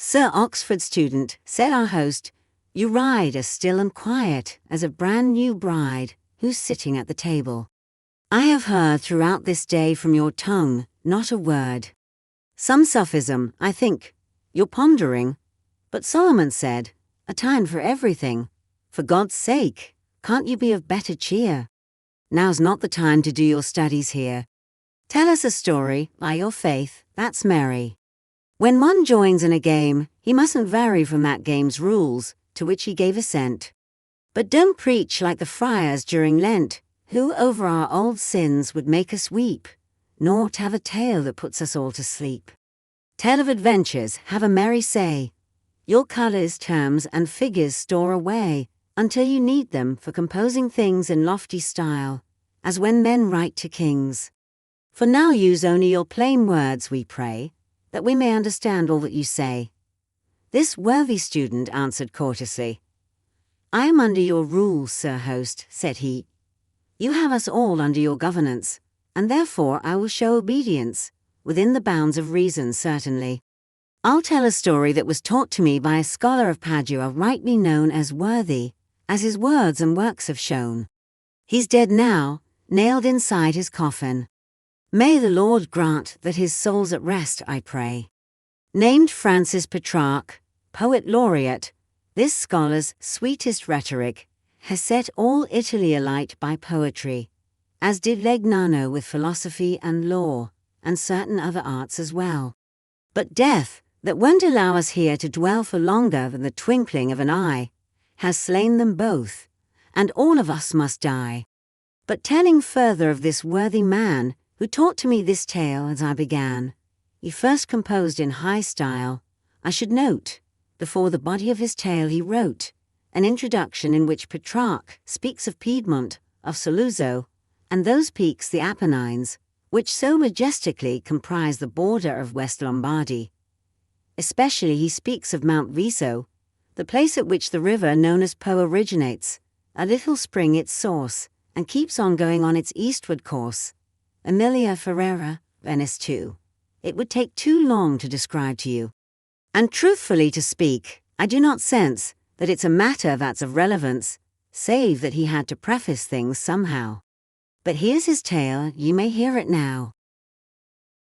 Sir Oxford student, said our host, you ride as still and quiet as a brand new bride who's sitting at the table. I have heard throughout this day from your tongue not a word. Some sophism, I think, you're pondering. But Solomon said, a time for everything. For God's sake, can't you be of better cheer? Now's not the time to do your studies here. Tell us a story, by your faith, that's merry. When one joins in a game, he mustn't vary from that game's rules, to which he gave assent. But don't preach like the friars during Lent, who over our old sins would make us weep, nor have a tale that puts us all to sleep. Tell of adventures, have a merry say. Your colours, terms, and figures store away, until you need them for composing things in lofty style, as when men write to kings. For now use only your plain words, we pray, that we may understand all that you say. This worthy student answered courteously, I am under your rules, sir host, said he. You have us all under your governance, and therefore I will show obedience, within the bounds of reason certainly. I'll tell a story that was taught to me by a scholar of Padua rightly known as Worthy, as his words and works have shown. He's dead now, nailed inside his coffin. May the Lord grant that his soul's at rest, I pray. Named Francis Petrarch, poet laureate, this scholar's sweetest rhetoric has set all Italy alight by poetry, as did Legnano with philosophy and law, and certain other arts as well. But death, that won't allow us here to dwell for longer than the twinkling of an eye, has slain them both, and all of us must die. But telling further of this worthy man, who taught to me this tale as I began, he first composed in high style, I should note, before the body of his tale he wrote, an introduction in which Petrarch speaks of Piedmont, of Saluzzo, and those peaks the Apennines, which so majestically comprise the border of West Lombardy. Especially he speaks of Mount Viso, the place at which the river known as Po originates, a little spring its source, and keeps on going on its eastward course. Emilia Ferrera, Venice too. It would take too long to describe to you. And truthfully to speak, I do not sense that it's a matter that's of relevance, save that he had to preface things somehow. But here's his tale, you may hear it now.